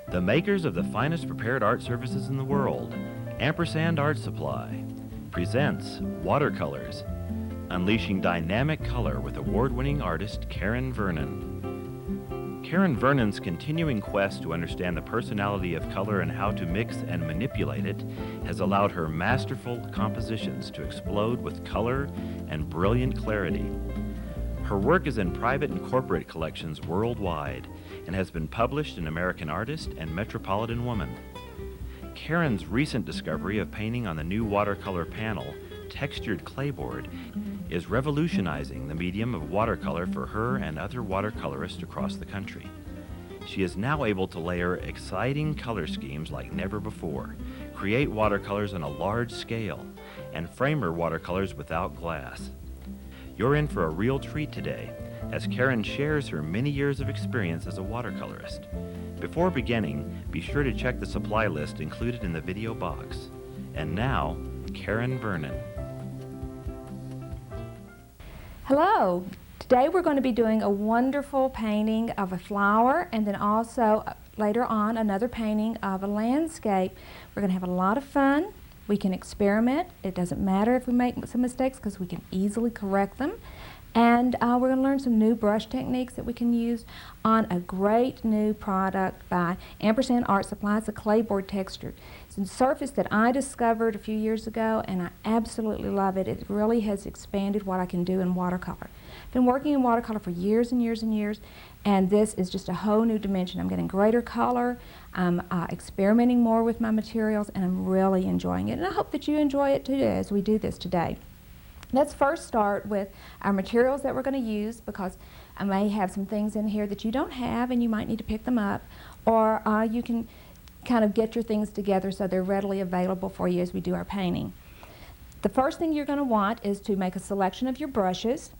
The makers of the finest prepared art surfaces in the world, Ampersand Art Supply, presents Watercolors, unleashing dynamic color with award-winning artist Karen Vernon. Karen Vernon's continuing quest to understand the personality of color and how to mix and manipulate it has allowed her masterful compositions to explode with color and brilliant clarity. Her work is in private and corporate collections worldwide and has been published in American Artist and Metropolitan Woman. Karen's recent discovery of painting on the new watercolor panel, Textured Claybord, is revolutionizing the medium of watercolor for her and other watercolorists across the country. She is now able to layer exciting color schemes like never before, create watercolors on a large scale, and frame her watercolors without glass. You're in for a real treat today, as Karen shares her many years of experience as a watercolorist. Before beginning, be sure to check the supply list included in the video box. And now, Karen Vernon. Hello. Today we're going to be doing a wonderful painting of a flower and then also later on another painting of a landscape. We're going to have a lot of fun. We can experiment. It doesn't matter if we make some mistakes because we can easily correct them. And we're going to learn some new brush techniques that we can use on a great new product by Ampersand Art Supply. It's a Claybord Textured. It's a surface that I discovered a few years ago and I absolutely love it. It really has expanded what I can do in watercolor. I've been working in watercolor for years and years and years, and this is just a whole new dimension. I'm getting greater color, I'm experimenting more with my materials, and I'm really enjoying it. And I hope that you enjoy it too as we do this today. Let's first start with our materials that we're going to use, because I may have some things in here that you don't have and you might need to pick them up, or you can kind of get your things together so they're readily available for you as we do our painting. The first thing you're going to want is to make a selection of your brushes.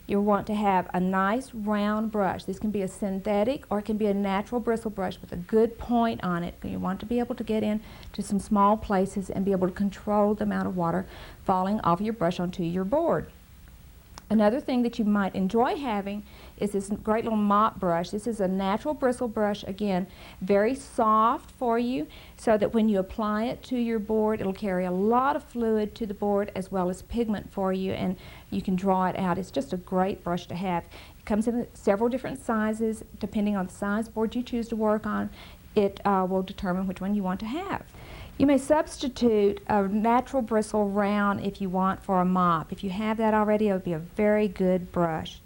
You'll want to have a nice round brush. This can be a synthetic or it can be a natural bristle brush with a good point on it. You want to be able to get into some small places and be able to control the amount of water falling off your brush onto your board. Another thing that you might enjoy having is this great little mop brush. This is a natural bristle brush, again, very soft for you, so that when you apply it to your board, it'll carry a lot of fluid to the board as well as pigment for you, and you can draw it out. It's just a great brush to have. It comes in several different sizes. Depending on the size board you choose to work on, it will determine which one you want to have. You may substitute a natural bristle round if you want for a mop. If you have that already, it would be a very good brush.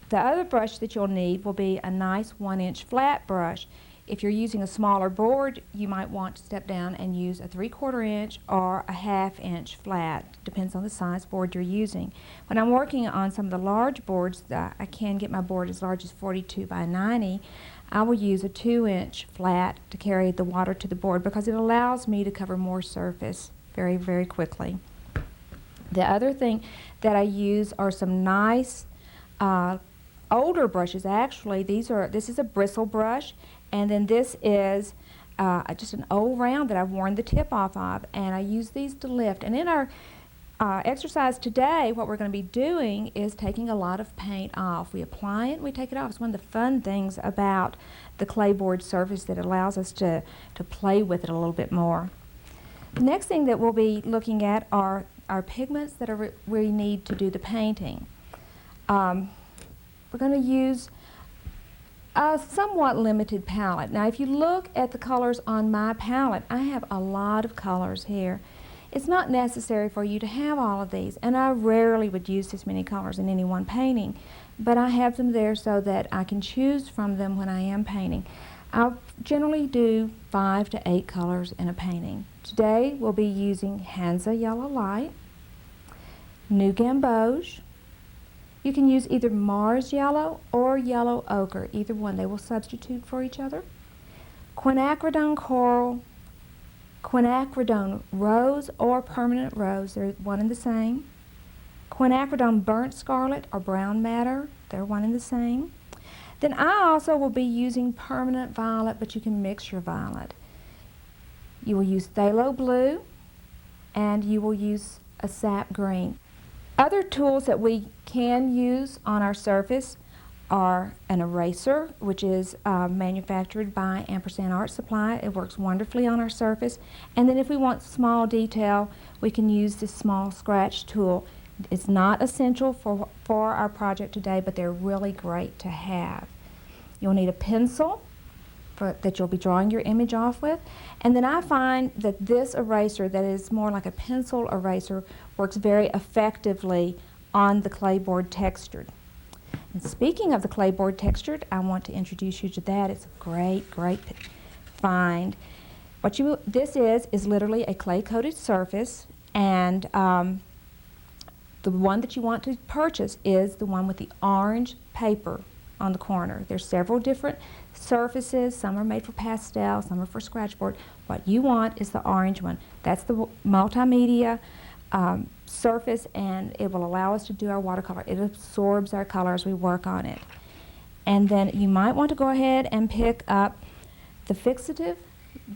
The other brush that you'll need will be a nice 1-inch flat brush. If you're using a smaller board, you might want to step down and use a 3/4 inch or a 1/2 inch flat. Depends on the size board you're using. When I'm working on some of the large boards, I can get my board as large as 42 by 90. I will use a 2-inch flat to carry the water to the board because it allows me to cover more surface very, very quickly. The other thing that I use are some nice older brushes. Actually, this is a bristle brush, and then this is just an old round that I've worn the tip off of, and I use these to lift. And in our exercise today, what we're going to be doing is taking a lot of paint off. We apply it and we take it off. It's one of the fun things about the Claybord surface that allows us to play with it a little bit more. The next thing that we'll be looking at are our pigments that we need to do the painting. We're going to use a somewhat limited palette. Now, if you look at the colors on my palette, I have a lot of colors here. It's not necessary for you to have all of these, and I rarely would use this many colors in any one painting, but I have them there so that I can choose from them when I am painting. I'll generally do 5 to 8 colors in a painting. Today we'll be using Hansa Yellow Light, New Gamboge. You can use either Mars Yellow or Yellow Ochre, either one. They will substitute for each other. Quinacridone Coral, Quinacridone Rose or Permanent Rose, they're one and the same. Quinacridone Burnt Scarlet or Brown Madder, they're one and the same. Then I also will be using Permanent Violet, but you can mix your violet. You will use Phthalo Blue, and you will use a Sap Green. Other tools that we can use on our surface are an eraser, which is manufactured by Ampersand Art Supply. It works wonderfully on our surface. And then if we want small detail, we can use this small scratch tool. It's not essential for our project today, but they're really great to have. You'll need a pencil that you'll be drawing your image off with. And then I find that this eraser, that is more like a pencil eraser, works very effectively on the Claybord Textured. And speaking of the Claybord Textured, I want to introduce you to that. It's a great, great find. This is literally a clay-coated surface, and the one that you want to purchase is the one with the orange paper on the corner. There's several different surfaces. Some are made for pastel, some are for scratchboard. What you want is the orange one. That's the multimedia surface, and it will allow us to do our watercolor. It absorbs our color as we work on it. And then you might want to go ahead and pick up the fixative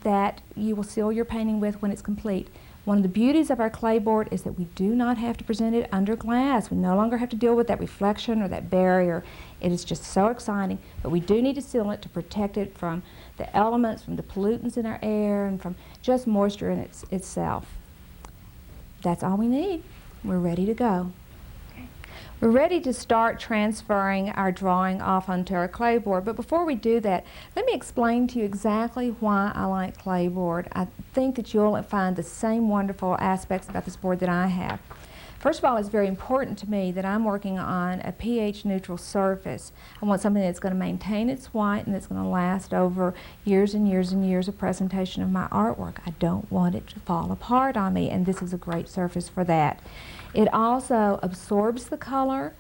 that you will seal your painting with when it's complete. One of the beauties of our Claybord is that we do not have to present it under glass. We no longer have to deal with that reflection or that barrier. It is just so exciting, but we do need to seal it to protect it from the elements, from the pollutants in our air, and from just moisture in itself. That's all we need. We're ready to go. We're ready to start transferring our drawing off onto our Claybord, but before we do that, let me explain to you exactly why I like Claybord. I think that you'll find the same wonderful aspects about this board that I have. First of all, it's very important to me that I'm working on a pH neutral surface. I want something that's going to maintain its white and that's going to last over years and years and years of presentation of my artwork. I don't want it to fall apart on me, and this is a great surface for that. It also absorbs the color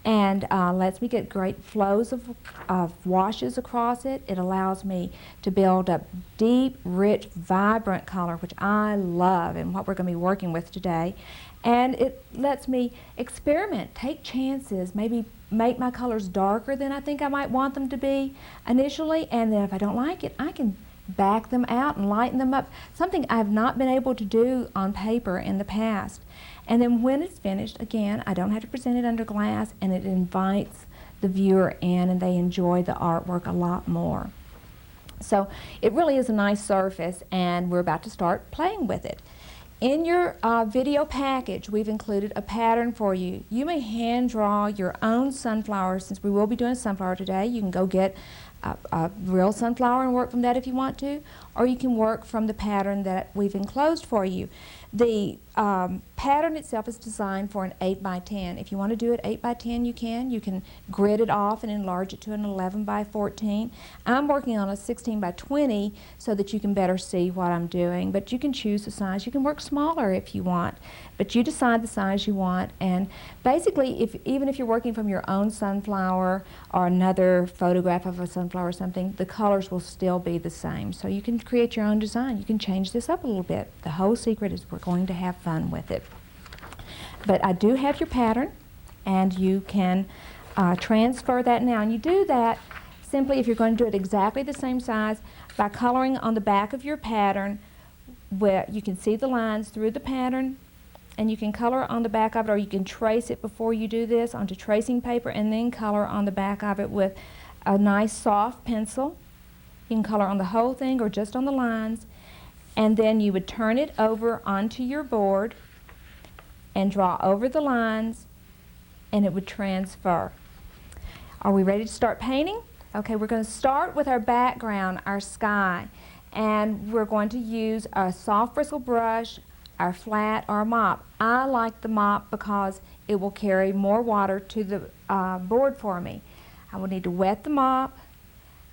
and lets me get great flows of washes across it. It allows me to build up deep, rich, vibrant color, which I love and what we're going to be working with today. And it lets me experiment, take chances, maybe make my colors darker than I think I might want them to be initially, and then if I don't like it, I can back them out and lighten them up, something I have not been able to do on paper in the past. And then when it's finished, again, I don't have to present it under glass, and it invites the viewer in, and they enjoy the artwork a lot more. So it really is a nice surface, and we're about to start playing with it. In your video package, we've included a pattern for you. You may hand draw your own sunflower. Since we will be doing sunflower today, you can go get a real sunflower and work from that if you want to, or you can work from the pattern that we've enclosed for you. The pattern itself is designed for an 8 by 10. If you want to do it 8 by 10, you can. You can grid it off and enlarge it to an 11 by 14. I'm working on a 16 by 20 so that you can better see what I'm doing, but you can choose the size. You can work smaller if you want, but you decide the size you want. And basically, even if you're working from your own sunflower or another photograph of a sunflower or something, the colors will still be the same. So you can create your own design. You can change this up a little bit. The whole secret is we're going to have fun with it. But I do have your pattern, and you can transfer that now. And you do that simply, if you're going to do it exactly the same size, by coloring on the back of your pattern where you can see the lines through the pattern, and you can color on the back of it, or you can trace it before you do this onto tracing paper and then color on the back of it with a nice soft pencil. You can color on the whole thing or just on the lines, and then you would turn it over onto your board and draw over the lines, and it would transfer. Are we ready to start painting? Okay, we're going to start with our background, our sky, and we're going to use a soft bristle brush, our flat, or a mop. I like the mop because it will carry more water to the board for me. I will need to wet the mop.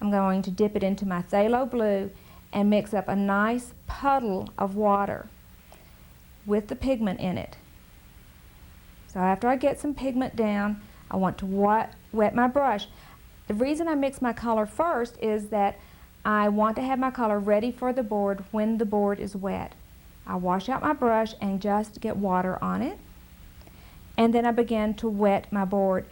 I'm going to dip it into my phthalo blue and mix up a nice puddle of water with the pigment in it. So after I get some pigment down, I want to wet my brush. The reason I mix my color first is that I want to have my color ready for the board when the board is wet. I wash out my brush and just get water on it, and then I begin to wet my board.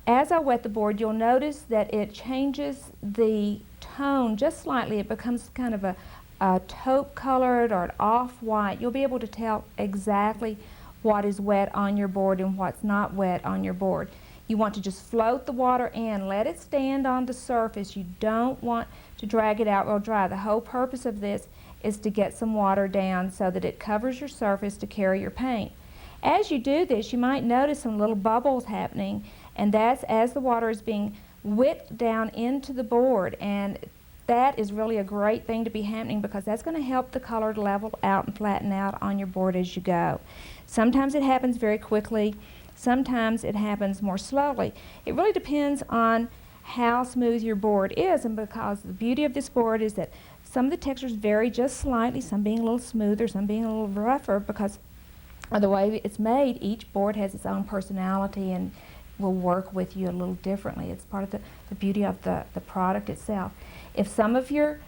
As I wet the board, you'll notice that it changes the tone just slightly. It becomes kind of a taupe colored or an off-white. You'll be able to tell exactly what is wet on your board and what's not wet on your board. You want to just float the water in, let it stand on the surface. You don't want to drag it out real dry. The whole purpose of this is to get some water down so that it covers your surface to carry your paint. As you do this, you might notice some little bubbles happening, and that's as the water is being whipped down into the board, and that is really a great thing to be happening because that's going to help the color level out and flatten out on your board as you go. Sometimes it happens very quickly, sometimes it happens more slowly. It really depends on how smooth your board is, and because the beauty of this board is that some of the textures vary just slightly, some being a little smoother, some being a little rougher, because of the way it's made. Each board has its own personality and will work with you a little differently. It's part of the beauty of the product itself. If some of your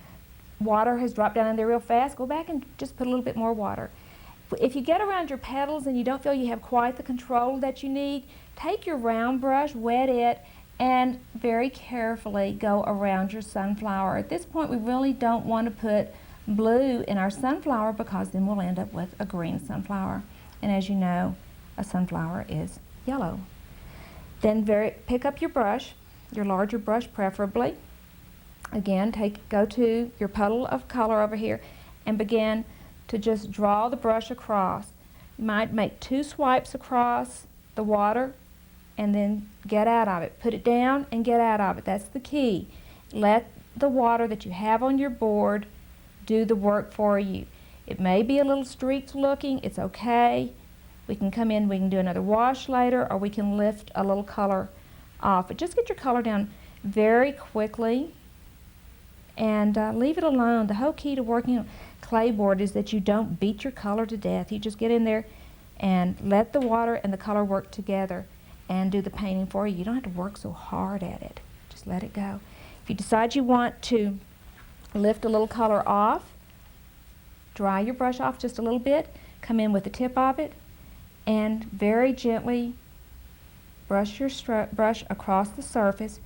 water has dropped down in there real fast, go back and just put a little bit more water. If you get around your petals and you don't feel you have quite the control that you need, take your round brush, wet it, and very carefully go around your sunflower. At this point, we really don't want to put blue in our sunflower because then we'll end up with a green sunflower. And as you know, a sunflower is yellow. Then pick up your brush, your larger brush preferably. Again, go to your puddle of color over here and begin to just draw the brush across. You might make 2 swipes across the water and then get out of it. Put it down and get out of it. That's the key. Let the water that you have on your board do the work for you. It may be a little streaked looking. It's okay. We can come in, we can do another wash later, or we can lift a little color off. But just get your color down very quickly and leave it alone. The whole key to working on Claybord is that you don't beat your color to death. You just get in there and let the water and the color work together and do the painting for you. You don't have to work so hard at it. Just let it go. If you decide you want to lift a little color off, dry your brush off just a little bit, come in with the tip of it, and very gently brush your brush across the surface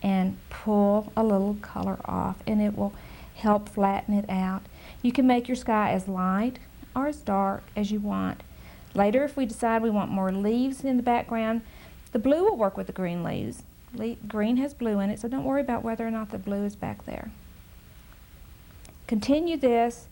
and pull a little color off, and it will help flatten it out. You can make your sky as light or as dark as you want. Later, if we decide we want more leaves in the background, the blue will work with the green leaves. Green has blue in it, so don't worry about whether or not the blue is back there. Continue this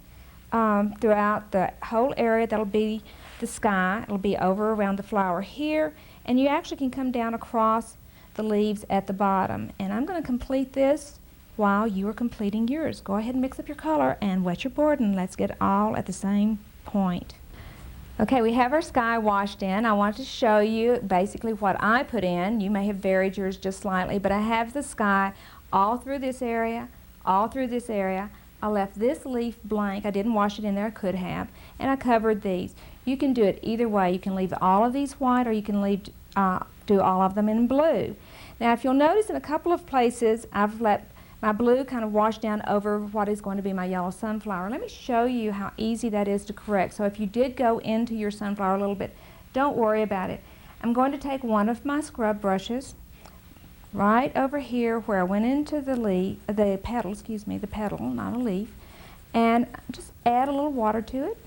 throughout the whole area. That'll be the sky. It'll be over around the flower here, and you actually can come down across the leaves at the bottom. And I'm going to complete this while you are completing yours. Go ahead and mix up your color and wet your board, and let's get all at the same point. Okay, we have our sky washed in. I want to show you basically what I put in. You may have varied yours just slightly, but I have the sky all through this area, all through this area. I left this leaf blank. I didn't wash it in there, I could have, and I covered these. You can do it either way. You can leave all of these white, or you can do all of them in blue. Now, if you'll notice in a couple of places, I've let my blue kind of wash down over what is going to be my yellow sunflower. Let me show you how easy that is to correct. So if you did go into your sunflower a little bit, don't worry about it. I'm going to take one of my scrub brushes right over here where I went into the petal, not a leaf, and just add a little water to it.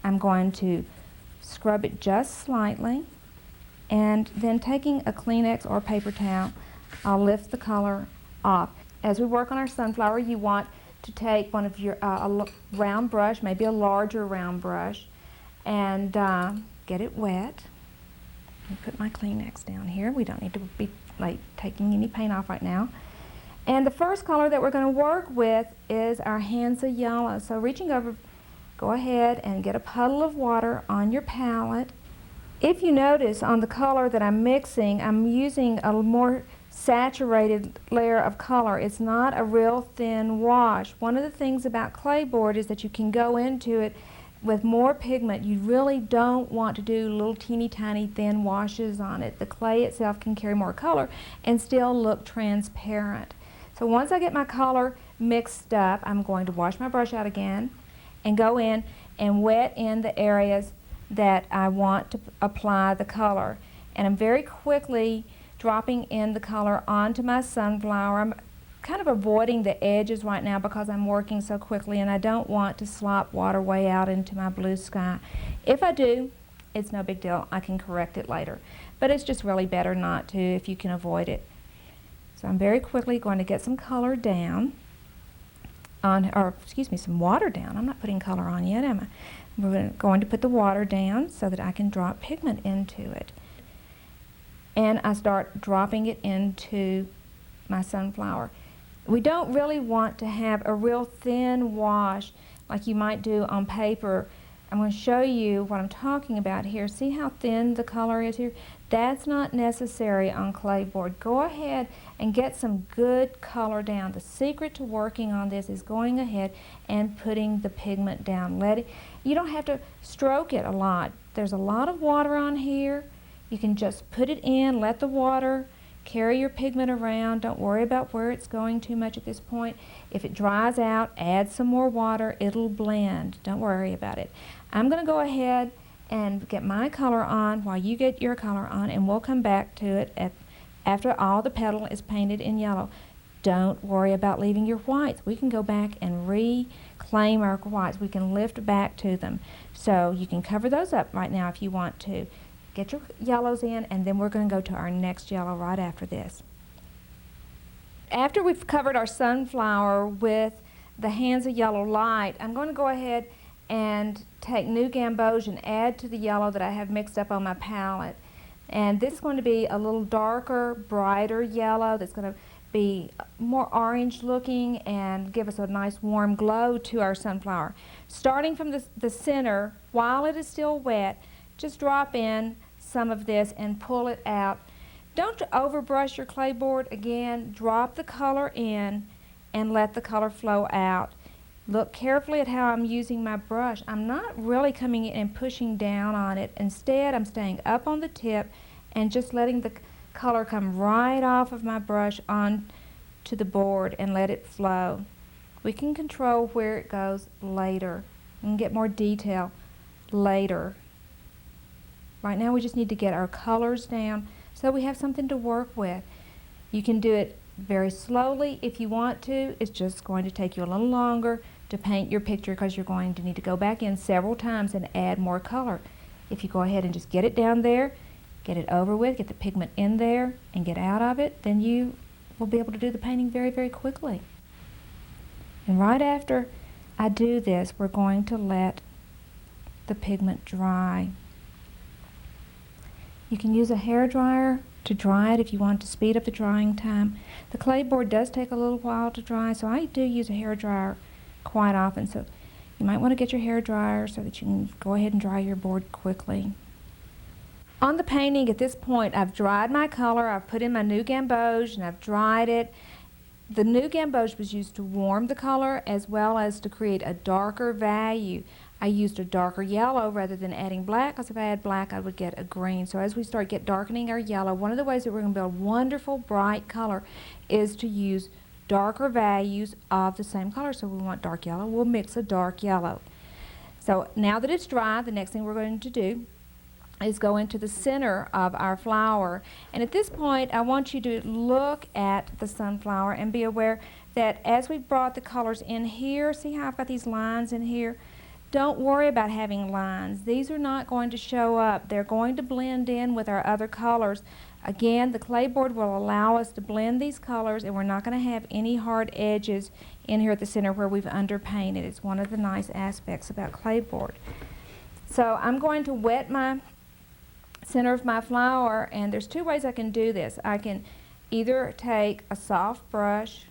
I'm going to scrub it just slightly, and then taking a Kleenex or paper towel, I'll lift the color off. As we work on our sunflower, you want to take one of your a round brush, maybe a larger round brush, and get it wet. Let me put my Kleenex down here. We don't need to be taking any paint off right now. And the first color that we're going to work with is our Hansa Yellow. So reaching over, go ahead and get a puddle of water on your palette. If you notice on the color that I'm mixing, I'm using a more saturated layer of color. It's not a real thin wash. One of the things about Claybord is that you can go into it with more pigment. You really don't want to do little teeny tiny thin washes on it. The clay itself can carry more color and still look transparent. So once I get my color mixed up, I'm going to wash my brush out again and go in and wet in the areas that I want to apply the color. And I'm very quickly dropping in the color onto my sunflower. I'm kind of avoiding the edges right now because I'm working so quickly, and I don't want to slop water way out into my blue sky. If I do, it's no big deal. I can correct it later. But it's just really better not to if you can avoid it. So I'm very quickly going to get some color down, some water down. I'm not putting color on yet, am I? We're going to put the water down so that I can drop pigment into it. And I start dropping it into my sunflower. We don't really want to have a real thin wash like you might do on paper. I'm going to show you what I'm talking about here. See how thin the color is here? That's not necessary on Claybord. Go ahead and get some good color down. The secret to working on this is going ahead and putting the pigment down. You don't have to stroke it a lot. There's a lot of water on here. You can just put it in, let the water carry your pigment around. Don't worry about where it's going too much at this point. If it dries out, add some more water. It'll blend. Don't worry about it. I'm going to go ahead and get my color on while you get your color on, and we'll come back to it after all the petal is painted in yellow. Don't worry about leaving your whites. We can go back and reclaim our whites. We can lift back to them. So you can cover those up right now if you want to. Get your yellows in, and then we're going to go to our next yellow right after this. After we've covered our sunflower with the hands of yellow light, I'm going to go ahead and take new gamboge and add to the yellow that I have mixed up on my palette. And this is going to be a little darker, brighter yellow that's going to be more orange looking and give us a nice warm glow to our sunflower. Starting from the center, while it is still wet, just drop in some of this and pull it out. Don't overbrush your Claybord. Again, drop the color in and let the color flow out. Look carefully at how I'm using my brush. I'm not really coming in and pushing down on it. Instead, I'm staying up on the tip and just letting the color come right off of my brush on to the board and let it flow. We can control where it goes later and get more detail later. Right now we just need to get our colors down so we have something to work with. You can do it very slowly if you want to. It's just going to take you a little longer to paint your picture because you're going to need to go back in several times and add more color. If you go ahead and just get it down there, get it over with, get the pigment in there and get out of it, then you will be able to do the painting very, very quickly. And right after I do this, we're going to let the pigment dry. You can use a hair dryer to dry it if you want to speed up the drying time. The Claybord does take a little while to dry, so I do use a hair dryer quite often. So you might want to get your hair dryer so that you can go ahead and dry your board quickly. On the painting at this point, I've dried my color, I've put in my new gamboge and I've dried it. The new gamboge was used to warm the color as well as to create a darker value. I used a darker yellow rather than adding black, because if I add black I would get a green. So as we start darkening our yellow, one of the ways that we're going to build wonderful bright color is to use darker values of the same color. So we want dark yellow, we'll mix a dark yellow. So now that it's dry, the next thing we're going to do is go into the center of our flower. And at this point I want you to look at the sunflower and be aware that as we brought the colors in here, see how I've got these lines in here? Don't worry about having lines. These are not going to show up. They're going to blend in with our other colors. Again, the Claybord will allow us to blend these colors, and we're not going to have any hard edges in here at the center where we've underpainted. It's one of the nice aspects about Claybord. So I'm going to wet my center of my flower, and there's two ways I can do this. I can either take a soft brush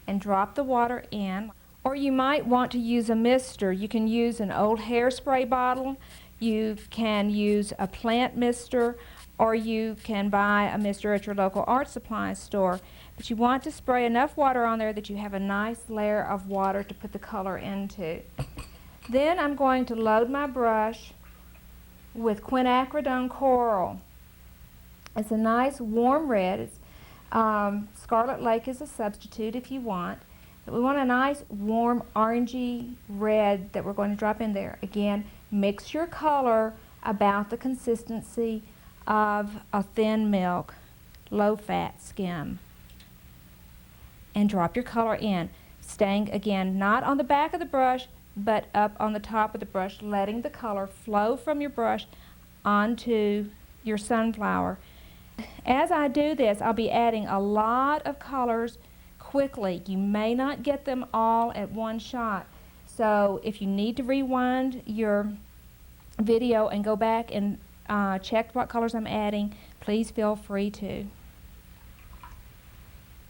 and drop the water in, or you might want to use a mister. You can use an old hairspray bottle, you can use a plant mister, or you can buy a mister at your local art supply store. But you want to spray enough water on there that you have a nice layer of water to put the color into. Then I'm going to load my brush with quinacridone coral. It's a nice warm red. Scarlet Lake is a substitute if you want. But we want a nice warm orangey red that we're going to drop in there. Again, mix your color about the consistency of a thin milk, low-fat skim. And drop your color in, staying again not on the back of the brush but up on the top of the brush, letting the color flow from your brush onto your sunflower. As I do this, I'll be adding a lot of colors quickly. You may not get them all at one shot. So if you need to rewind your video and go back and check what colors I'm adding, please feel free to.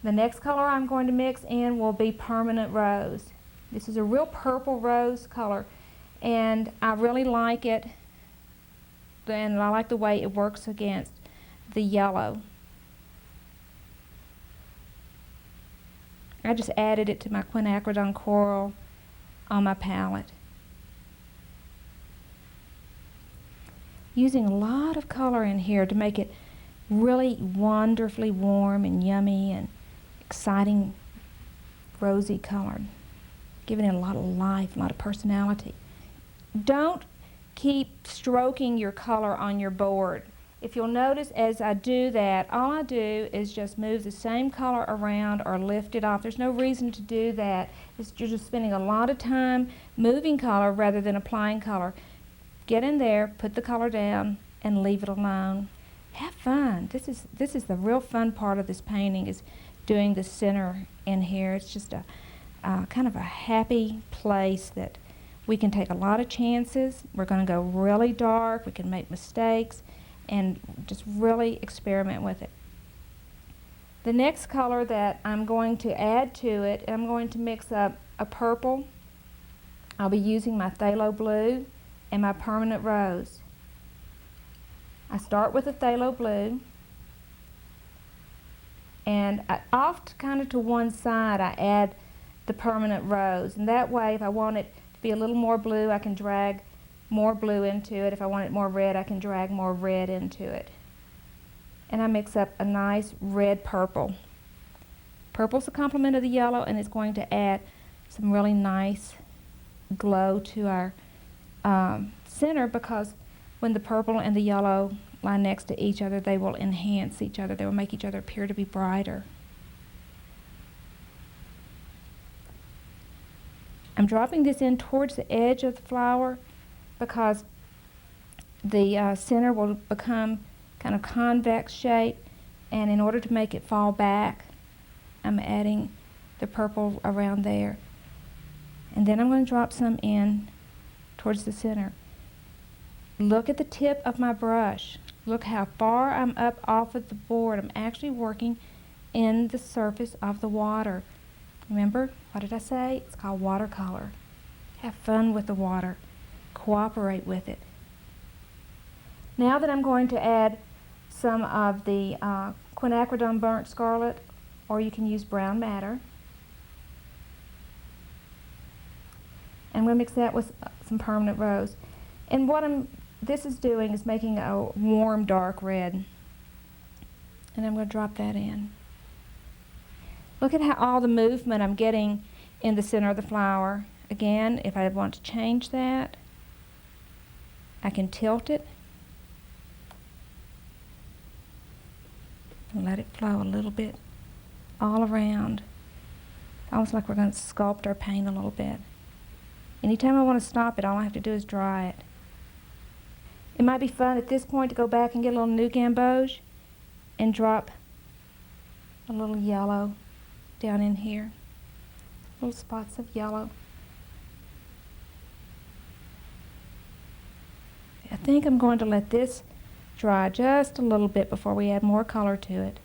The next color I'm going to mix in will be Permanent Rose. This is a real purple rose color, and I really like it, and I like the way it works against the yellow. I just added it to my quinacridone coral on my palette. Using a lot of color in here to make it really wonderfully warm and yummy and exciting rosy color, giving it a lot of life, a lot of personality. Don't keep stroking your color on your board. If you'll notice, as I do that, all I do is just move the same color around or lift it off. There's no reason to do that. You're just spending a lot of time moving color rather than applying color. Get in there, put the color down, and leave it alone. Have fun. This is the real fun part of this painting, is doing the center in here. It's just a kind of a happy place that we can take a lot of chances. We're going to go really dark. We can make mistakes and just really experiment with it. The next color that I'm going to add to it, I'm going to mix up a purple. I'll be using my phthalo blue and my Permanent Rose. I start with a phthalo blue, and off kind of to one side I add the Permanent Rose, and that way if I want it to be a little more blue, I can drag more blue into it. If I want it more red, I can drag more red into it. And I mix up a nice red purple. Purple's a complement of the yellow, and it's going to add some really nice glow to our center, because when the purple and the yellow lie next to each other, they will enhance each other. They will make each other appear to be brighter. I'm dropping this in towards the edge of the flower because the center will become kind of convex shape, and in order to make it fall back, I'm adding the purple around there. And then I'm going to drop some in towards the center. Look at the tip of my brush. Look how far I'm up off of the board. I'm actually working in the surface of the water. Remember, what did I say? It's called watercolor. Have fun with the water. Cooperate with it. Now that I'm going to add some of the quinacridone burnt scarlet, or you can use brown madder. I'm going to mix that with some Permanent Rose. And what this is doing is making a warm dark red. And I'm going to drop that in. Look at how all the movement I'm getting in the center of the flower. Again, if I want to change that, I can tilt it and let it flow a little bit all around. Almost like we're going to sculpt our paint a little bit. Anytime I want to stop it, all I have to do is dry it. It might be fun at this point to go back and get a little new gamboge and drop a little yellow down in here. Little spots of yellow. I think I'm going to let this dry just a little bit before we add more color to it,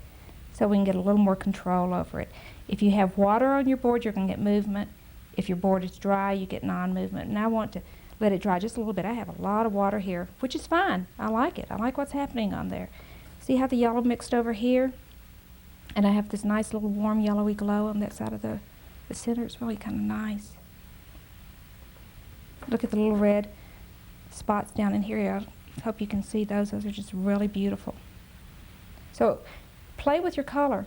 so we can get a little more control over it. If you have water on your board, you're going to get movement. If your board is dry, you get non-movement. And I want to let it dry just a little bit. I have a lot of water here, which is fine. I like it. I like what's happening on there. See how the yellow mixed over here? And I have this nice little warm yellowy glow on that side of the center. It's really kind of nice. Look at the little red spots down in here. I hope you can see those. Those are just really beautiful. So play with your color.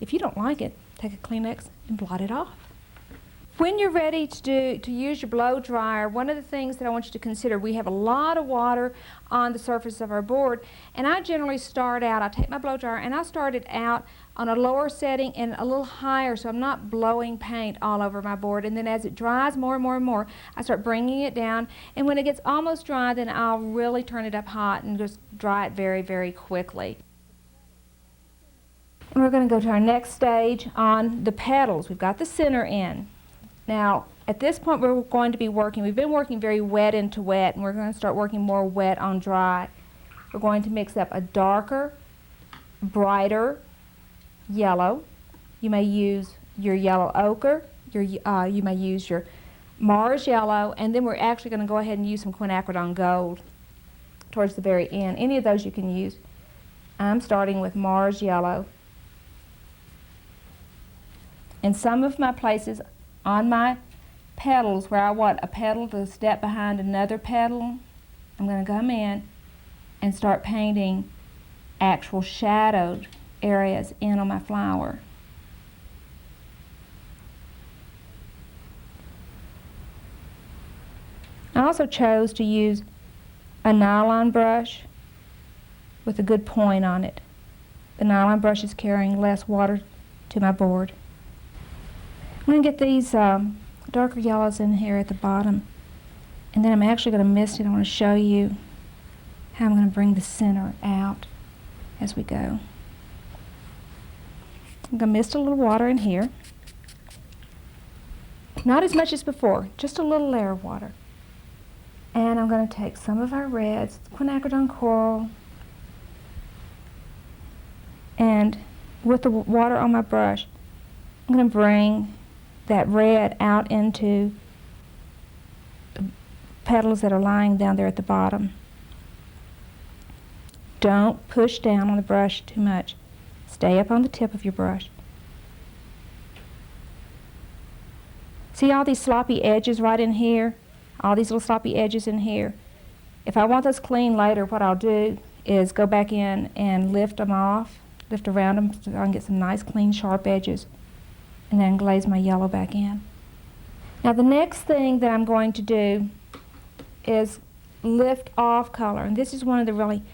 If you don't like it, take a Kleenex and blot it off. When you're ready to use your blow dryer, one of the things that I want you to consider, we have a lot of water on the surface of our board, and I generally start out, I take my blow dryer and I start it out on a lower setting and a little higher so I'm not blowing paint all over my board, and then as it dries more and more and more, I start bringing it down, and when it gets almost dry, then I'll really turn it up hot and just dry it very, very quickly. And we're going to go to our next stage on the petals. We've got the center in. Now, at this point we're going to be working, we've been working very wet into wet, and we're going to start working more wet on dry. We're going to mix up a darker, brighter yellow. You may use your yellow ochre, you may use your Mars yellow, and then we're actually going to go ahead and use some quinacridone gold towards the very end. Any of those you can use. I'm starting with Mars yellow. In some of my places on my petals where I want a petal to step behind another petal, I'm going to come in and start painting actual shadowed areas in on my flower. I also chose to use a nylon brush with a good point on it. The nylon brush is carrying less water to my board. I'm going to get these darker yellows in here at the bottom, and then I'm actually going to mist it. I want to show you how I'm going to bring the center out as we go. I'm going to mist a little water in here. Not as much as before, just a little layer of water. And I'm going to take some of our reds, quinacridone coral, and with the water on my brush, I'm going to bring that red out into the petals that are lying down there at the bottom. Don't push down on the brush too much. Stay up on the tip of your brush. See all these sloppy edges right in here? All these little sloppy edges in here. If I want those clean later, what I'll do is go back in and lift them off, lift around them so I can get some nice clean sharp edges, and then glaze my yellow back in. Now the next thing that I'm going to do is lift off color, and this is one of the really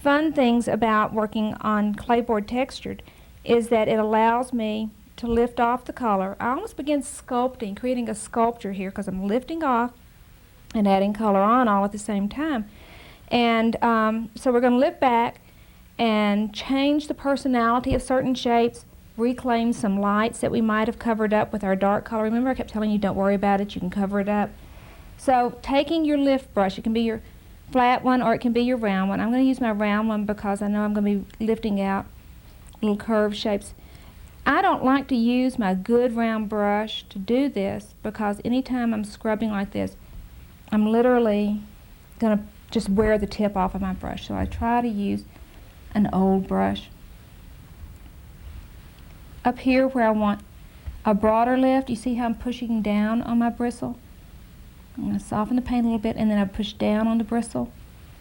fun things about working on Claybord Textured, is that it allows me to lift off the color. I almost begin sculpting, creating a sculpture here, because I'm lifting off and adding color on all at the same time. And so we're going to lift back and change the personality of certain shapes, reclaim some lights that we might have covered up with our dark color. Remember I kept telling you don't worry about it, you can cover it up. So taking your lift brush, it can be your flat one or it can be your round one. I'm going to use my round one because I know I'm going to be lifting out little curved shapes. I don't like to use my good round brush to do this because anytime I'm scrubbing like this, I'm literally going to just wear the tip off of my brush. So I try to use an old brush. Up here where I want a broader lift, you see how I'm pushing down on my bristle? I'm going to soften the paint a little bit and then I push down on the bristle.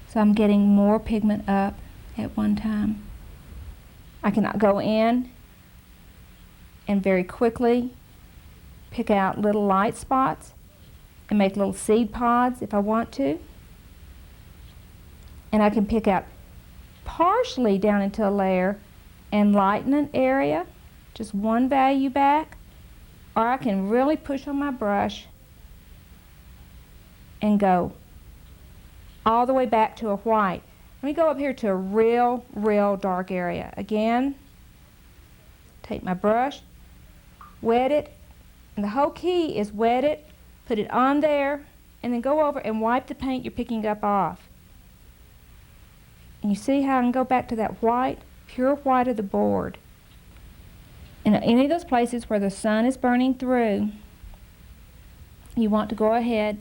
So I'm getting more pigment up at one time. I can go in and very quickly pick out little light spots and make little seed pods if I want to. And I can pick out partially down into a layer and lighten an area, just one value back, or I can really push on my brush and go all the way back to a white. Let me go up here to a real dark area. Again, take my brush, wet it, and the whole key is wet it, put it on there, and then go over and wipe the paint you're picking up off. And you see how I can go back to that white, pure white of the board. In any of those places where the sun is burning through, you want to go ahead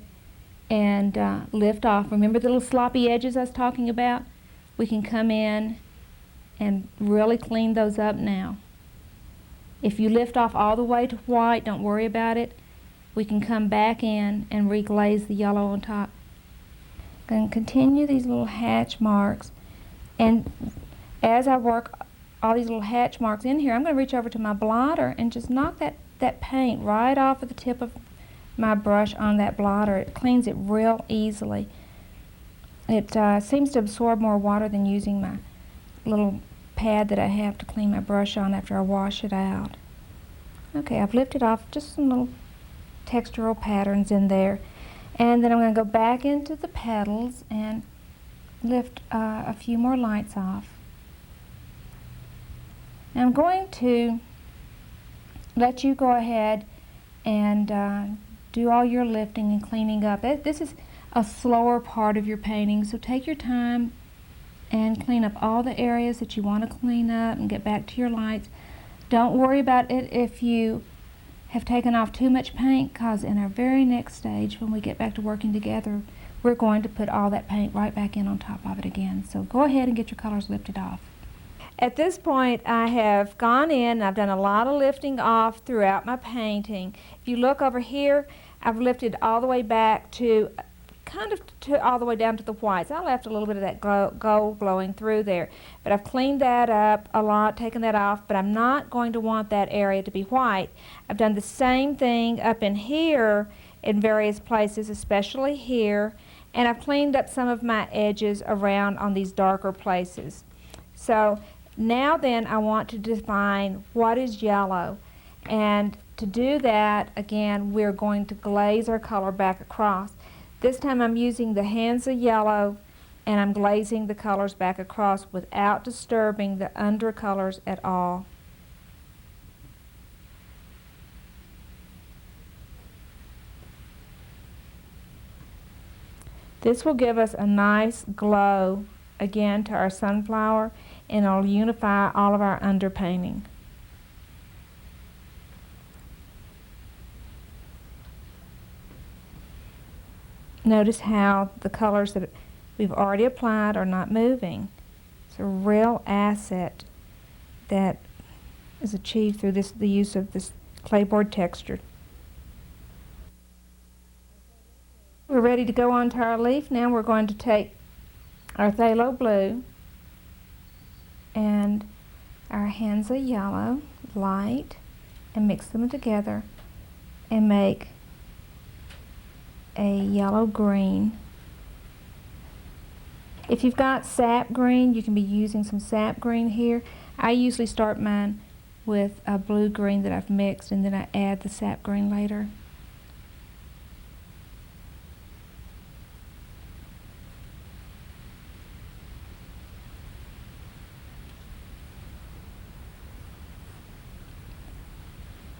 and lift off. Remember the little sloppy edges I was talking about? We can come in and really clean those up now. If you lift off all the way to white, don't worry about it. We can come back in and reglaze the yellow on top. I'm going to continue these little hatch marks, and as I work all these little hatch marks in here, I'm going to reach over to my blotter and just knock that paint right off of the tip of my brush on that blotter. It cleans it real easily. It seems to absorb more water than using my little pad that I have to clean my brush on after I wash it out. Okay, I've lifted off just some little textural patterns in there. And then I'm going to go back into the petals and lift a few more lights off. Now I'm going to let you go ahead and do all your lifting and cleaning up. This is a slower part of your painting, so take your time and clean up all the areas that you want to clean up and get back to your lights. Don't worry about it if you have taken off too much paint, because in our very next stage, when we get back to working together, we're going to put all that paint right back in on top of it again. So go ahead and get your colors lifted off. At this point, I have gone in and I've done a lot of lifting off throughout my painting. If you look over here, I've lifted all the way back to all the way down to the whites. I left a little bit of that gold glowing through there, but I've cleaned that up a lot, taken that off, but I'm not going to want that area to be white. I've done the same thing up in here in various places, especially here, and I've cleaned up some of my edges around on these darker places. So now then I want to define what is yellow, and to do that, again, we're going to glaze our color back across. This time I'm using the Hansa yellow and I'm glazing the colors back across without disturbing the undercolors at all. This will give us a nice glow again to our sunflower, and it'll unify all of our underpainting. Notice how the colors that we've already applied are not moving. It's a real asset that is achieved through the use of this Claybord Textured. We're ready to go on to our leaf. Now we're going to take our phthalo blue and our Hansa yellow light and mix them together and make a yellow green. If you've got sap green, you can be using some sap green here. I usually start mine with a blue green that I've mixed, and then I add the sap green later.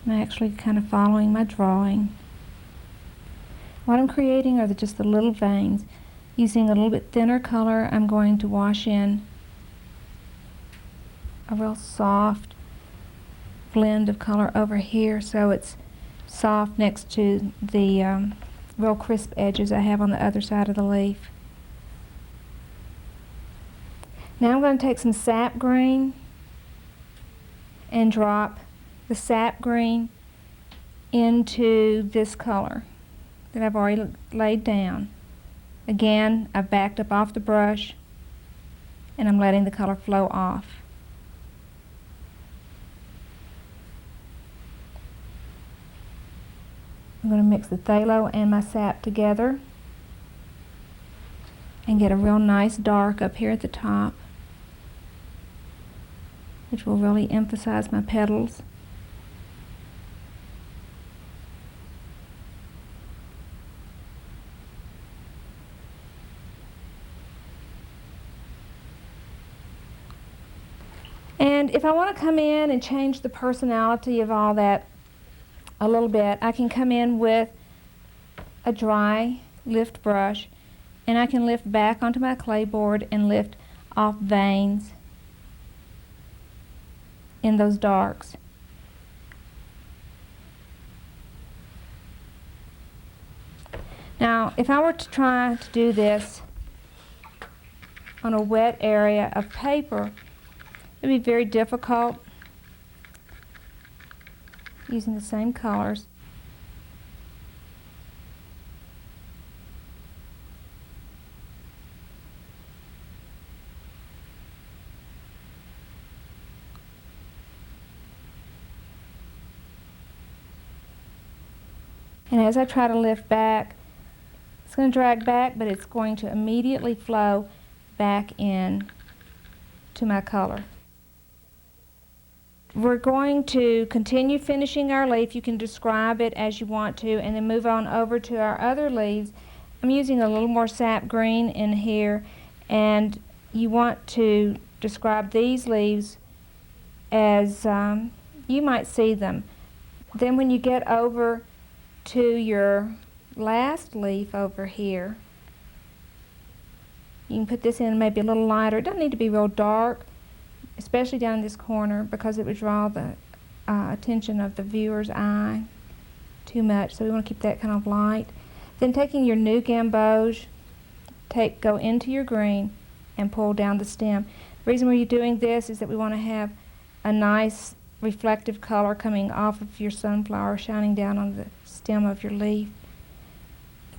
I'm actually kind of following my drawing. What I'm creating are just the little veins. Using a little bit thinner color, I'm going to wash in a real soft blend of color over here, so it's soft next to the real crisp edges I have on the other side of the leaf. Now I'm going to take some sap green and drop the sap green into this color that I've already laid down. Again, I've backed up off the brush and I'm letting the color flow off. I'm going to mix the phthalo and my sap together and get a real nice dark up here at the top, which will really emphasize my petals. And if I want to come in and change the personality of all that a little bit, I can come in with a dry lift brush, and I can lift back onto my clapboard and lift off veins in those darks. Now, if I were to try to do this on a wet area of paper, it would be very difficult using the same colors. And as I try to lift back, it's going to drag back, but it's going to immediately flow back in to my color. We're going to continue finishing our leaf. You can describe it as you want to, and then move on over to our other leaves. I'm using a little more sap green in here, and you want to describe these leaves as you might see them. Then when you get over to your last leaf over here, you can put this in maybe a little lighter. It doesn't need to be real dark, especially down in this corner, because it would draw the attention of the viewer's eye too much. So we want to keep that kind of light. Then taking your new gamboge, go into your green and pull down the stem. The reason we're doing this is that we want to have a nice reflective color coming off of your sunflower, shining down on the stem of your leaf.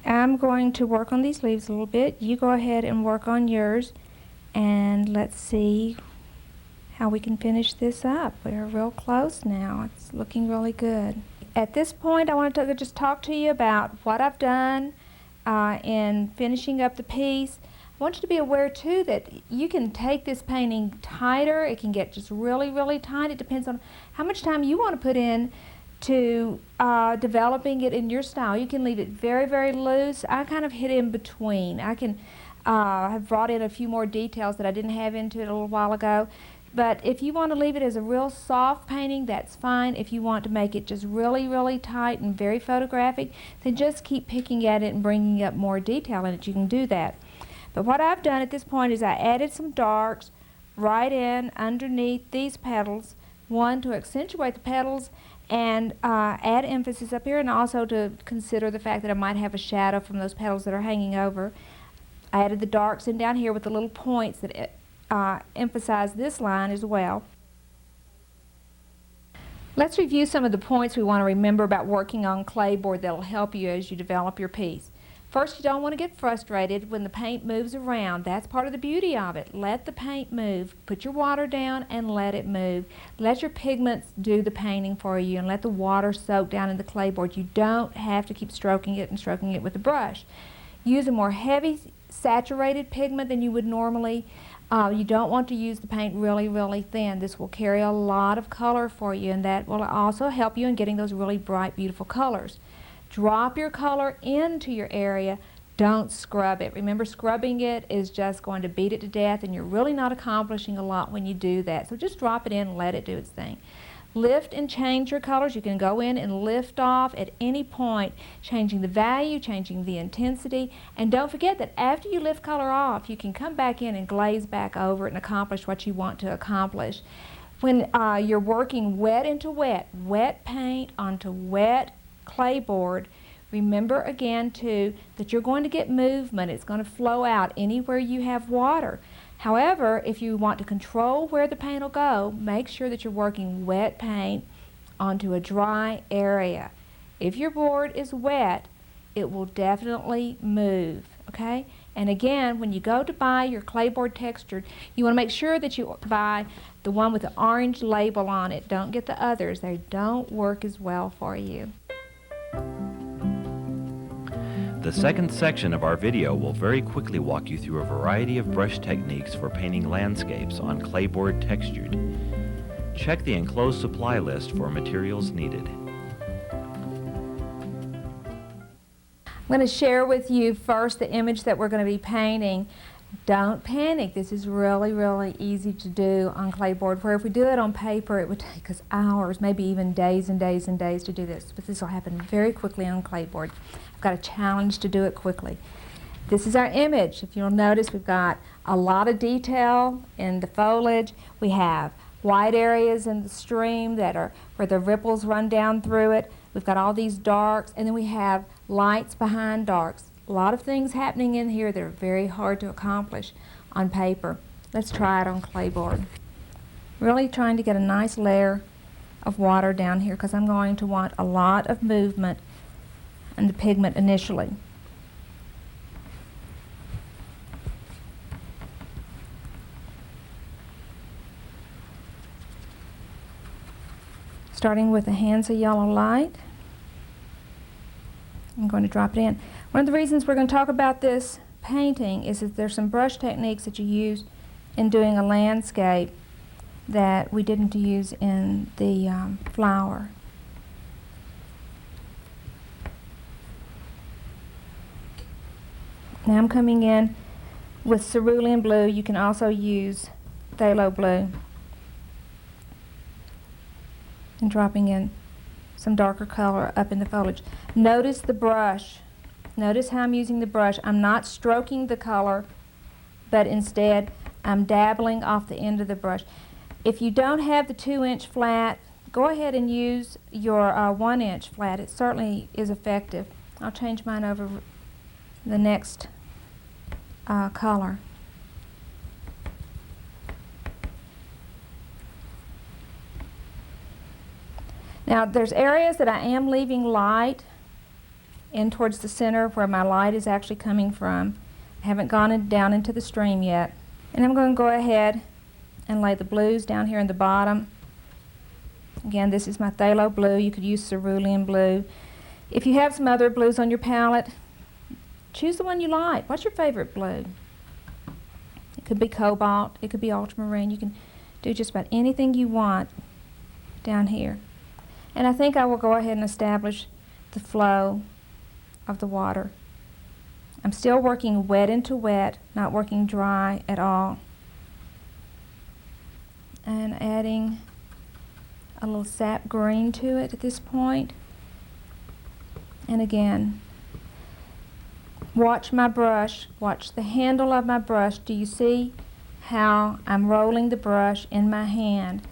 I'm going to work on these leaves a little bit. You go ahead and work on yours, and let's see how we can finish this up. We're real close now. It's looking really good. At this point, I want to just talk to you about what I've done in finishing up the piece. I want you to be aware too that you can take this painting tighter. It can get just really, really tight. It depends on how much time you want to put in to developing it in your style. You can leave it very, very loose. I kind of hit in between. I can have brought in a few more details that I didn't have into it a little while ago. But if you want to leave it as a real soft painting, that's fine. If you want to make it just really, really tight and very photographic, then just keep picking at it and bringing up more detail in it. You can do that. But what I've done at this point is I added some darks right in underneath these petals, one to accentuate the petals and add emphasis up here, and also to consider the fact that I might have a shadow from those petals that are hanging over. I added the darks in down here with the little points that emphasize this line as well. Let's review some of the points we want to remember about working on Claybord that will help you as you develop your piece. First, you don't want to get frustrated when the paint moves around. That's part of the beauty of it. Let the paint move. Put your water down and let it move. Let your pigments do the painting for you, and let the water soak down in the Claybord. You don't have to keep stroking it and stroking it with a brush. Use a more heavy saturated pigment than you would normally. You don't want to use the paint really, really thin. This will carry a lot of color for you, and that will also help you in getting those really bright, beautiful colors. Drop your color into your area. Don't scrub it. Remember, scrubbing it is just going to beat it to death, and you're really not accomplishing a lot when you do that. So just drop it in and let it do its thing. Lift and change your colors. You can go in and lift off at any point, changing the value, changing the intensity. And don't forget that after you lift color off, you can come back in and glaze back over it and accomplish what you want to accomplish. When you're working wet into wet, wet paint onto wet Claybord, remember again too that you're going to get movement. It's going to flow out anywhere you have water. However, if you want to control where the paint will go, make sure that you're working wet paint onto a dry area. If your board is wet, it will definitely move, okay? And again, when you go to buy your Claybord Textured, you want to make sure that you buy the one with the orange label on it. Don't get the others. They don't work as well for you. The second section of our video will very quickly walk you through a variety of brush techniques for painting landscapes on Claybord Textured. Check the enclosed supply list for materials needed. I'm going to share with you first the image that we're going to be painting. Don't panic. This is really, really easy to do on Claybord, where if we do it on paper, it would take us hours, maybe even days and days and days to do this. But this will happen very quickly on Claybord. I've got a challenge to do it quickly. This is our image. If you'll notice, we've got a lot of detail in the foliage. We have white areas in the stream that are where the ripples run down through it. We've got all these darks, and then we have lights behind darks. A lot of things happening in here that are very hard to accomplish on paper. Let's try it on Claybord. Really trying to get a nice layer of water down here because I'm going to want a lot of movement in the pigment initially. Starting with the Hansa yellow light. I'm going to drop it in. One of the reasons we're going to talk about this painting is that there's some brush techniques that you use in doing a landscape that we didn't use in the flower. Now I'm coming in with cerulean blue. You can also use phthalo blue. And dropping in some darker color up in the foliage. Notice the brush. Notice how I'm using the brush. I'm not stroking the color, but instead I'm dabbling off the end of the brush. If you don't have the 2-inch flat, go ahead and use your 1-inch flat. It certainly is effective. I'll change mine over the next color. Now there's areas that I am leaving light in towards the center where my light is actually coming from. I haven't gone down into the stream yet. And I'm going to go ahead and lay the blues down here in the bottom. Again, this is my phthalo blue. You could use cerulean blue. If you have some other blues on your palette, choose the one you like. What's your favorite blue? It could be cobalt, it could be ultramarine. You can do just about anything you want down here. And I think I will go ahead and establish the flow of the water. I'm still working wet into wet, not working dry at all. And adding a little sap green to it at this point. And again, watch my brush, watch the handle of my brush. Do you see how I'm rolling the brush in my hand?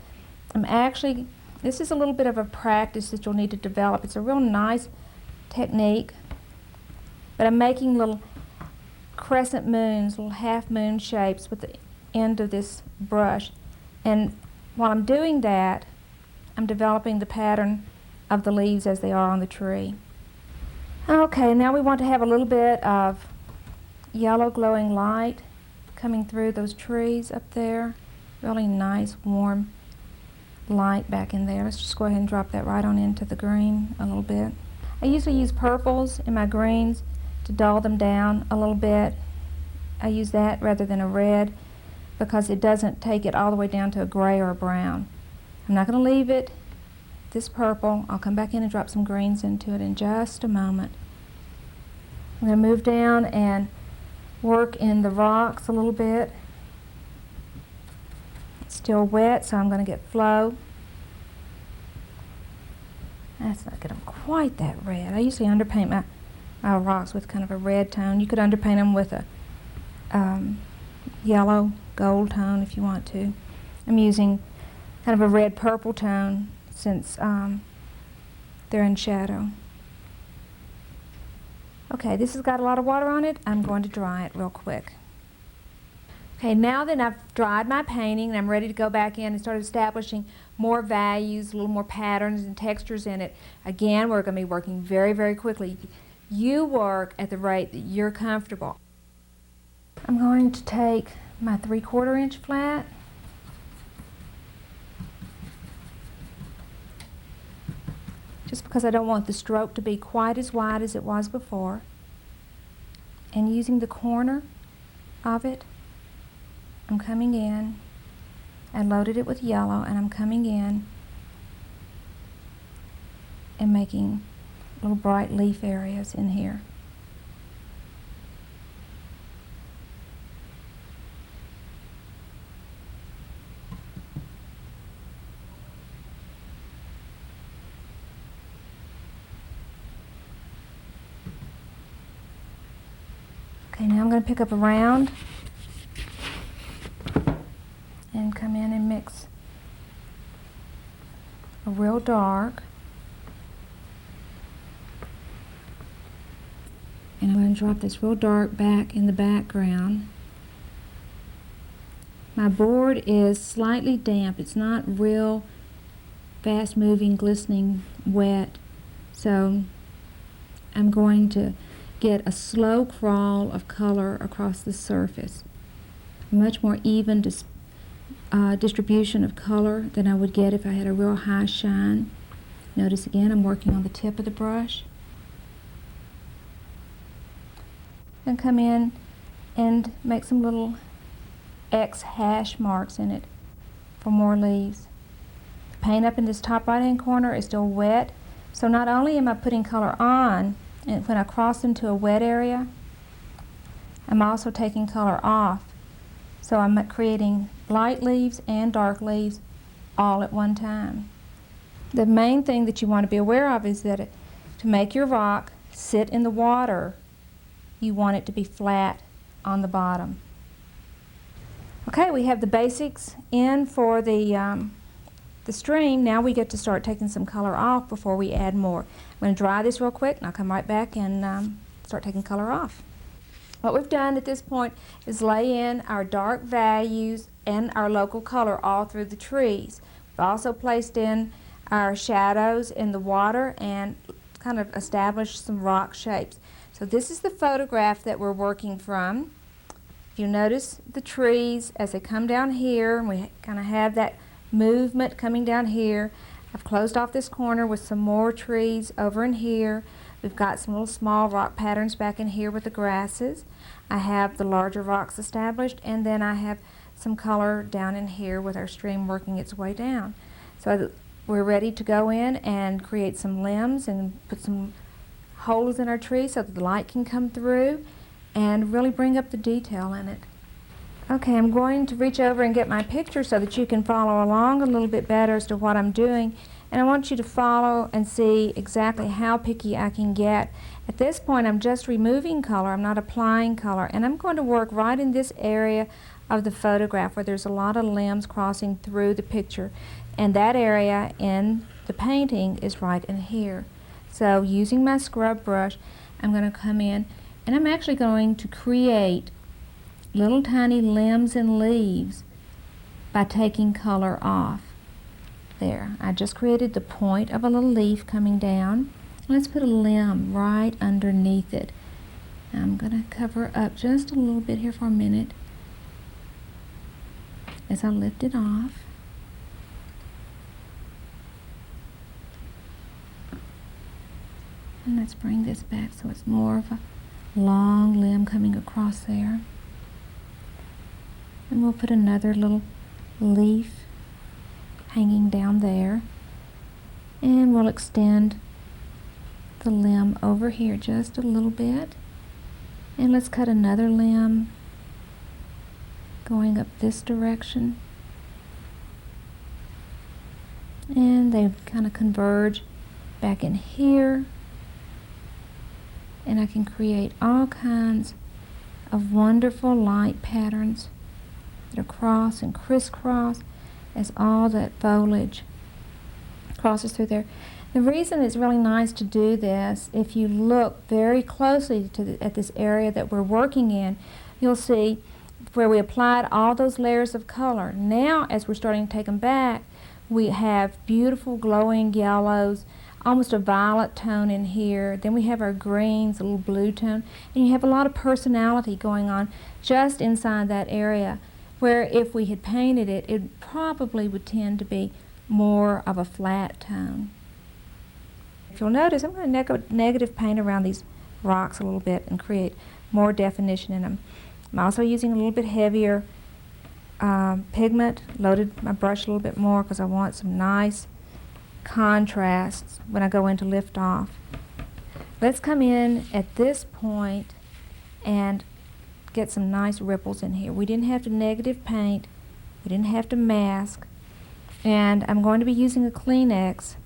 This is a little bit of a practice that you'll need to develop. It's a real nice technique, but I'm making little crescent moons, little half moon shapes with the end of this brush. And while I'm doing that, I'm developing the pattern of the leaves as they are on the tree. Okay, now we want to have a little bit of yellow glowing light coming through those trees up there. Really nice, warm light back in there. Let's just go ahead and drop that right on into the green a little bit. I usually use purples in my greens to dull them down a little bit. I use that rather than a red because it doesn't take it all the way down to a gray or a brown. I'm not going to leave it this purple. I'll come back in and drop some greens into it in just a moment. I'm going to move down and work in the rocks a little bit. It's still wet, so I'm going to get flow. That's not getting quite that red. I usually underpaint my rocks with kind of a red tone. You could underpaint them with a yellow gold tone if you want to. I'm using kind of a red purple tone since they're in shadow. Okay, this has got a lot of water on it. I'm going to dry it real quick. Okay, now that I've dried my painting and I'm ready to go back in and start establishing more values, a little more patterns and textures in it, again, we're going to be working very, very quickly. You work at the rate that you're comfortable. I'm going to take my 3/4 inch flat just because I don't want the stroke to be quite as wide as it was before, and using the corner of it, I'm coming in. I loaded it with yellow, and I'm coming in and making little bright leaf areas in here. Okay, now I'm going to pick up a round and come in and mix a real dark. And I'm going to drop this real dark back in the background. My board is slightly damp. It's not real fast moving, glistening, wet. So I'm going to get a slow crawl of color across the surface. Much more even distribution of color than I would get if I had a real high shine. Notice again I'm working on the tip of the brush. and come in and make some little X hash marks in it for more leaves. The paint up in this top right hand corner is still wet, so not only am I putting color on, and when I cross into a wet area, I'm also taking color off. So I'm creating light leaves and dark leaves all at one time. The main thing that you want to be aware of is that to make your rock sit in the water, you want it to be flat on the bottom. Okay, we have the basics in for the stream. Now we get to start taking some color off before we add more. I'm going to dry this real quick and I'll come right back and start taking color off. What we've done at this point is lay in our dark values and our local color all through the trees. We've also placed in our shadows in the water and kind of established some rock shapes. So this is the photograph that we're working from. If you notice the trees as they come down here, and we kind of have that movement coming down here. I've closed off this corner with some more trees over in here. We've got some little small rock patterns back in here with the grasses. I have the larger rocks established, and then I have some color down in here with our stream working its way down. So we're ready to go in and create some limbs and put some holes in our tree so that the light can come through and really bring up the detail in it. Okay, I'm going to reach over and get my picture so that you can follow along a little bit better as to what I'm doing. And I want you to follow and see exactly how picky I can get. At this point, I'm just removing color. I'm not applying color. And I'm going to work right in this area of the photograph where there's a lot of limbs crossing through the picture. And that area in the painting is right in here. So using my scrub brush, I'm going to come in and I'm actually going to create little tiny limbs and leaves by taking color off. There, I just created the point of a little leaf coming down. Let's put a limb right underneath it. I'm going to cover up just a little bit here for a minute as I lift it off. And let's bring this back so it's more of a long limb coming across there. And we'll put another little leaf hanging down there. And we'll extend the limb over here just a little bit. And let's cut another limb going up this direction. And they kind of converge back in here. And I can create all kinds of wonderful light patterns that are cross and crisscross as all that foliage crosses through there. The reason it's really nice to do this, if you look very closely at this area that we're working in, you'll see where we applied all those layers of color. Now, as we're starting to take them back, we have beautiful glowing yellows, almost a violet tone in here. Then we have our greens, a little blue tone, and you have a lot of personality going on just inside that area, where if we had painted it, it probably would tend to be more of a flat tone. If you'll notice, I'm going to negative paint around these rocks a little bit and create more definition in them. I'm also using a little bit heavier pigment, loaded my brush a little bit more because I want some nice contrasts when I go in to lift off. Let's come in at this point and get some nice ripples in here. We didn't have to negative paint, we didn't have to mask, and I'm going to be using a Kleenex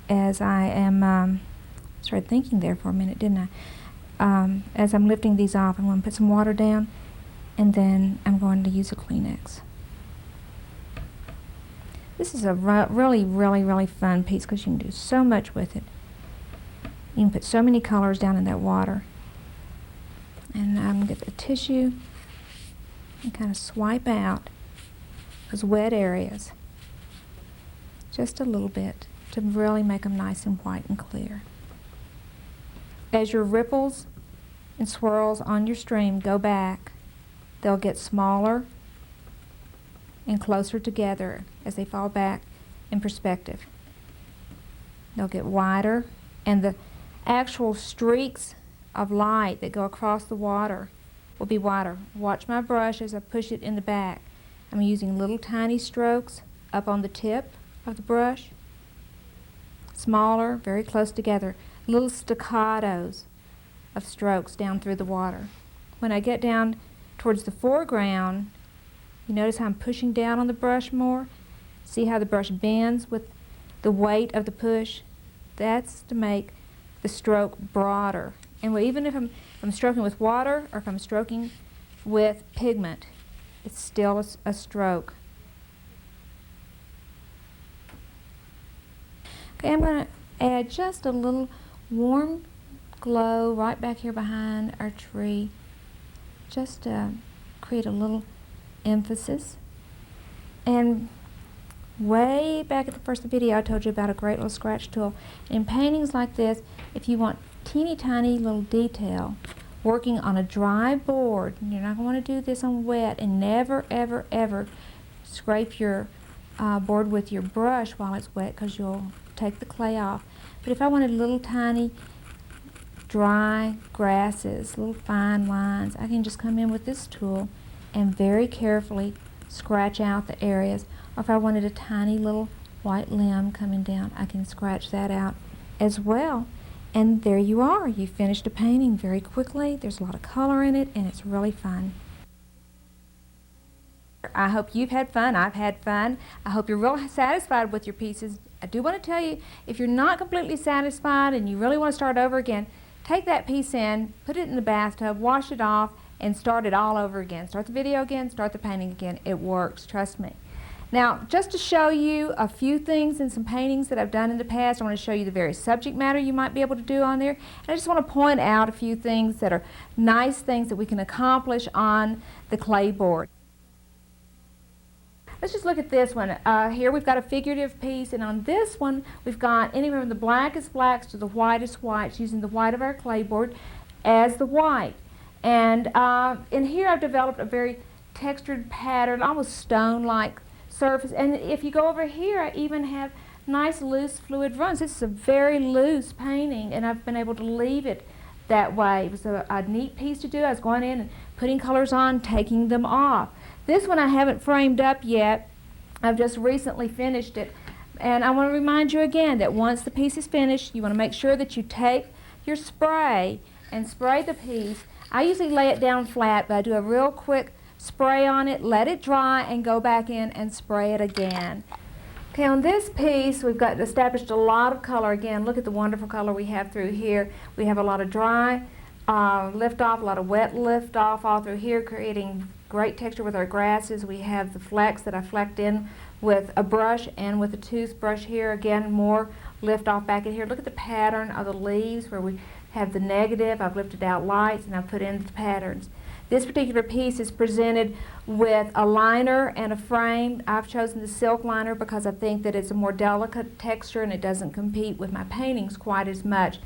as I am, started thinking there for a minute, didn't I? As I'm lifting these off, I'm going to put some water down, and then I'm going to use a Kleenex. This is a really fun piece because you can do so much with it. You can put so many colors down in that water. And I'm going to get the tissue and kind of swipe out those wet areas just a little bit to really make them nice and white and clear. As your ripples and swirls on your stream go back, they'll get smaller and closer together as they fall back in perspective. They'll get wider, and the actual streaks of light that go across the water will be water. Watch my brush as I push it in the back. I'm using little tiny strokes up on the tip of the brush, smaller, very close together, little staccatos of strokes down through the water. When I get down towards the foreground, you notice how I'm pushing down on the brush more? See how the brush bends with the weight of the push? That's to make the stroke broader. And even if I'm stroking with water or if I'm stroking with pigment, it's still a stroke. Okay, I'm going to add just a little warm glow right back here behind our tree, just to create a little emphasis. And way back at the first video I told you about a great little scratch tool. In paintings like this, if you want teeny tiny little detail working on a dry board, and you're not going to want to do this on wet, and never ever ever scrape your board with your brush while it's wet because you'll take the clay off. But if I wanted little tiny dry grasses, little fine lines, I can just come in with this tool and very carefully scratch out the areas. Or if I wanted a tiny little white limb coming down, I can scratch that out as well. And there you are. You finished a painting very quickly. There's a lot of color in it, and it's really fun. I hope you've had fun. I've had fun. I hope you're real satisfied with your pieces. I do want to tell you, if you're not completely satisfied and you really want to start over again, take that piece in, put it in the bathtub, wash it off, and start it all over again. Start the video again, start the painting again. It works, trust me. Now, just to show you a few things in some paintings that I've done in the past, I want to show you the various subject matter you might be able to do on there. And I just want to point out a few things that are nice things that we can accomplish on the clay board. Let's just look at this one. Here we've got a figurative piece, and on this one we've got anywhere from the blackest blacks to the whitest whites, using the white of our clay board as the white. And in here I've developed a very textured pattern, almost stone-like surface. And if you go over here, I even have nice loose fluid runs. This is a very loose painting, and I've been able to leave it that way. It was a neat piece to do. I was going in and putting colors on, taking them off. This one I haven't framed up yet. I've just recently finished it. And I want to remind you again that once the piece is finished, you want to make sure that you take your spray and spray the piece. I usually lay it down flat, but I do a real quick spray on it, let it dry, and go back in and spray it again. Okay, on this piece we've got established a lot of color. Again, look at the wonderful color we have through here. We have a lot of dry lift off, a lot of wet lift off all through here, creating great texture with our grasses. We have the flecks that I flecked in with a brush and with a toothbrush here. Again, more lift off back in here. Look at the pattern of the leaves where we have the negative. I've lifted out lights and I've put in the patterns. This particular piece is presented with a liner and a frame. I've chosen the silk liner because I think that it's a more delicate texture and it doesn't compete with my paintings quite as much.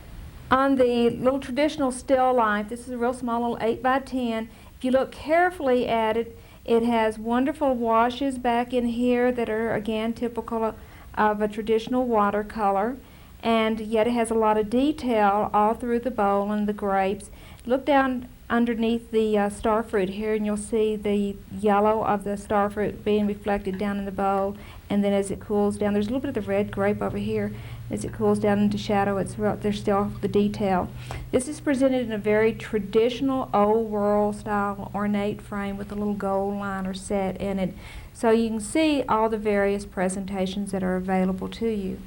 On the little traditional still life, this is a real small little 8x10. If you look carefully at it, it has wonderful washes back in here that are again typical of a traditional watercolor, and yet it has a lot of detail all through the bowl and the grapes. Look down underneath the starfruit here, and you'll see the yellow of the starfruit being reflected down in the bowl, and then as it cools down, there's a little bit of the red grape over here. As it cools down into shadow, there's still the detail. This is presented in a very traditional old world style ornate frame with a little gold liner set in it, so you can see all the various presentations that are available to you.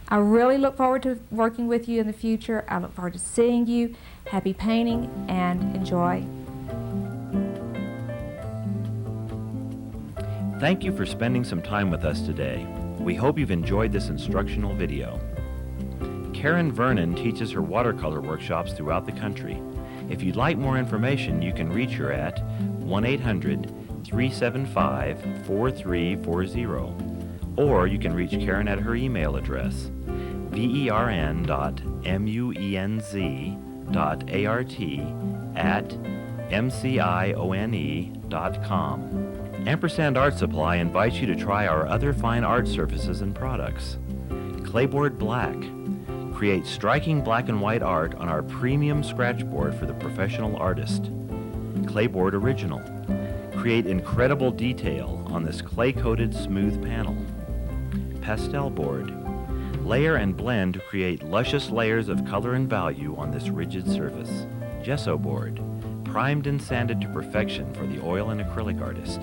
I really look forward to working with you in the future. I look forward to seeing you. Happy painting and enjoy. Thank you for spending some time with us today. We hope you've enjoyed this instructional video. Karen Vernon teaches her watercolor workshops throughout the country. If you'd like more information, you can reach her at 1-800-375-4340, or you can reach Karen at her email address, vern.muenz.art@mcione.com. Ampersand Art Supply invites you to try our other fine art surfaces and products. Claybord Black, Create striking black and white art on our premium scratchboard for the professional artist. Claybord Original. Create incredible detail on this clay-coated smooth panel. Pastel board. Layer and blend to create luscious layers of color and value on this rigid surface. Gesso board. Primed and sanded to perfection for the oil and acrylic artist.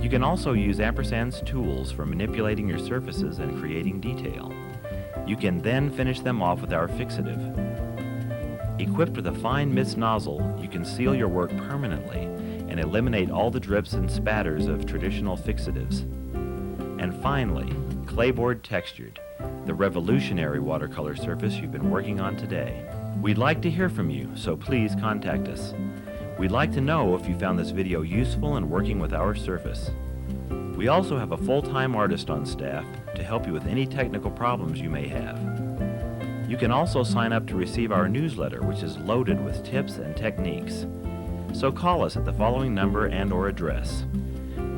You can also use Ampersand's tools for manipulating your surfaces and creating detail. You can then finish them off with our fixative. Equipped with a fine mist nozzle, you can seal your work permanently and eliminate all the drips and spatters of traditional fixatives. And finally, Claybord Textured, the revolutionary watercolor surface you've been working on today. We'd like to hear from you, so please contact us. We'd like to know if you found this video useful in working with our surface. We also have a full-time artist on staff to help you with any technical problems you may have. You can also sign up to receive our newsletter, which is loaded with tips and techniques. So call us at the following number and/or address: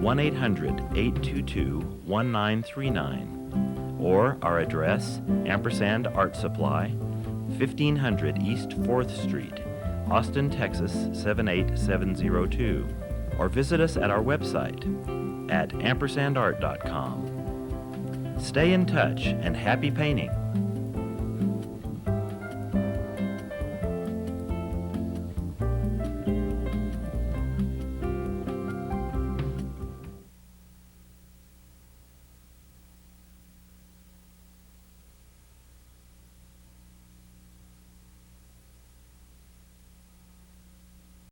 1-800-822-1939, or our address, Ampersand Art Supply, 1500 East 4th Street, Austin, Texas 78702, or visit us at our website at ampersandart.com. Stay in touch and happy painting!